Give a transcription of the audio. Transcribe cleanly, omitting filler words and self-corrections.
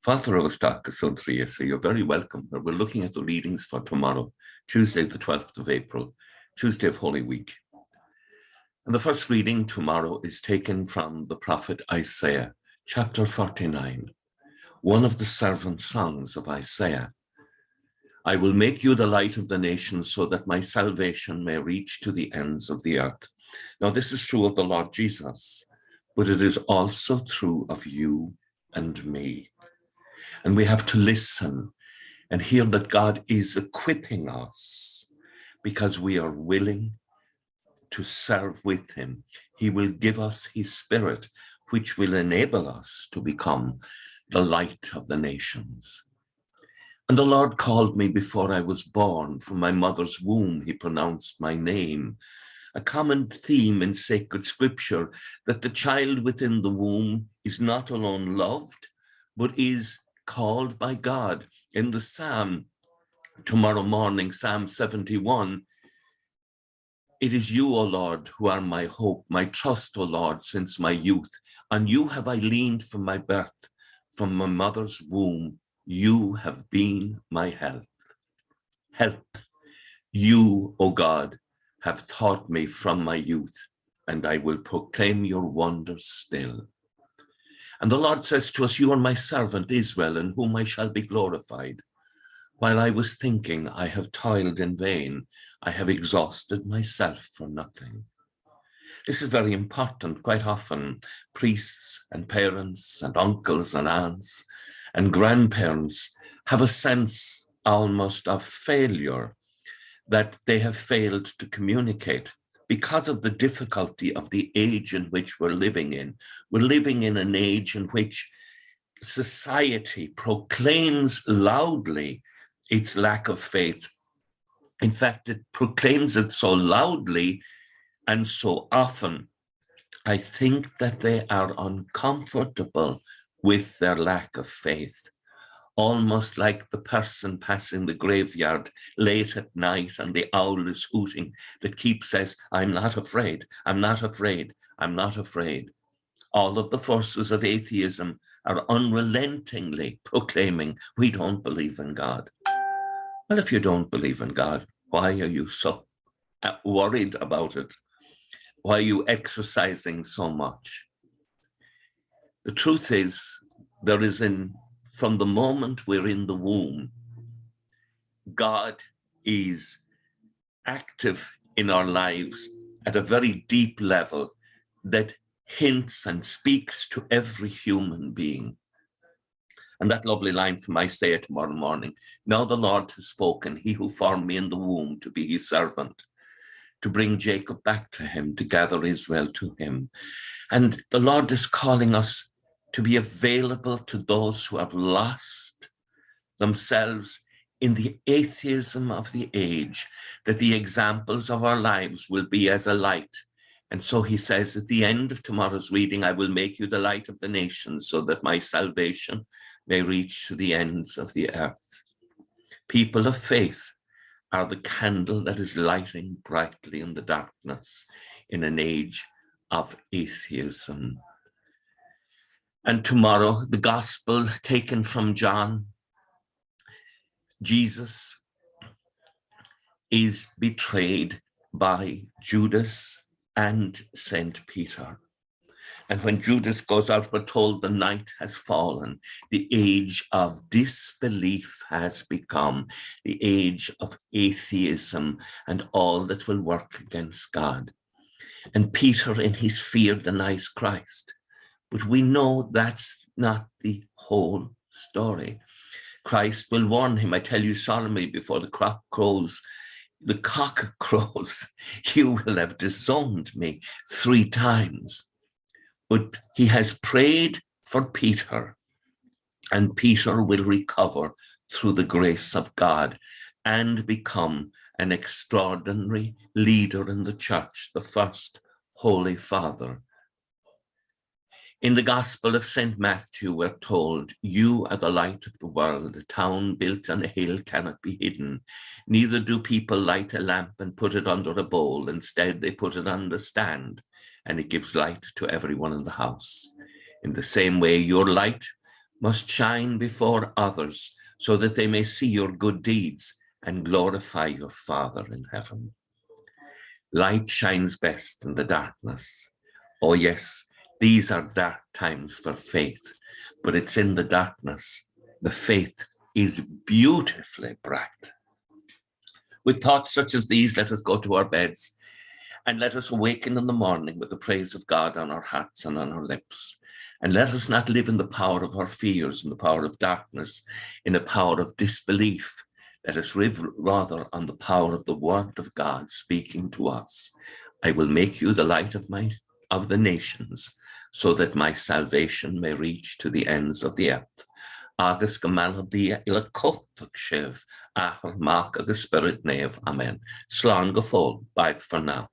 Folklore Suantraí Íosa, you're very welcome. We're looking at the readings for tomorrow, Tuesday, the 12th of April, Tuesday of Holy Week. And the first reading tomorrow is taken from the prophet Isaiah, chapter 49, one of the servant songs of Isaiah. I will make you the light of the nations so that my salvation may reach to the ends of the earth. Now, this is true of the Lord Jesus, but it is also true of you and me. And we have to listen and hear that God is equipping us because we are willing to serve with him. He will give us his spirit, which will enable us to become the light of the nations. And the Lord called me before I was born. From my mother's womb, he pronounced my name. A common theme in sacred scripture that the child within the womb is not alone loved, but is called by God. In the Psalm tomorrow morning, Psalm 71, it is you, O Lord, who are my hope, my trust, O Lord, since my youth. On you have I leaned from my birth, from my mother's womb. You have been my help. Help. You, O God, have taught me from my youth, and I will proclaim your wonders still. And the Lord says to us, you are my servant Israel, in whom I shall be glorified. While I was thinking, I have toiled in vain. I have exhausted myself for nothing. This is very important. Quite often, priests and parents and uncles and aunts and grandparents have a sense almost of failure, that they have failed to communicate because of the difficulty of the age in which we're living in. We're living in an age in which society proclaims loudly its lack of faith. In fact, it proclaims it so loudly and so often, I think that they are uncomfortable with their lack of faith. Almost like the person passing the graveyard late at night and the owl is hooting that keeps says, I'm not afraid, I'm not afraid, I'm not afraid. All of the forces of atheism are unrelentingly proclaiming, we don't believe in God. Well, if you don't believe in God, why are you so worried about it? Why are you exercising so much? The truth is, from the moment we're in the womb, God is active in our lives at a very deep level that hints and speaks to every human being. And that lovely line from Isaiah tomorrow morning, now the Lord has spoken, he who formed me in the womb to be his servant, to bring Jacob back to him, to gather Israel to him. And the Lord is calling us to be available to those who have lost themselves in the atheism of the age, that the examples of our lives will be as a light. And so he says at the end of tomorrow's reading, I will make you the light of the nations so that my salvation may reach to the ends of the earth. People of faith are the candle that is lighting brightly in the darkness in an age of atheism. And tomorrow, the gospel taken from John, Jesus is betrayed by Judas and St. Peter. And when Judas goes out, we're told the night has fallen. The age of disbelief has become the age of atheism and all that will work against God. And Peter, in his fear, denies Christ. But we know that's not the whole story. Christ will warn him, I tell you solemnly, before the cock crows, you will have disowned me 3 times. But he has prayed for Peter, and Peter will recover through the grace of God and become an extraordinary leader in the church, the first Holy Father. In the Gospel of St. Matthew, we're told, you are the light of the world. A town built on a hill cannot be hidden. Neither do people light a lamp and put it under a bowl. Instead, they put it on the stand, and it gives light to everyone in the house. In the same way, your light must shine before others so that they may see your good deeds and glorify your Father in heaven. Light shines best in the darkness. Oh yes, these are dark times for faith, but it's in the darkness the faith is beautifully bright. With thoughts such as these, let us go to our beds and let us awaken in the morning with the praise of God on our hearts and on our lips. And let us not live in the power of our fears, in the power of darkness, in the power of disbelief. Let us live rather on the power of the word of God speaking to us. I will make you the light of the nations, so that my salvation may reach to the ends of the earth. Agus gomalabia ila kochtach shiv, ahar mak agus spirit nave. Amen. Slán go fól, bye for now.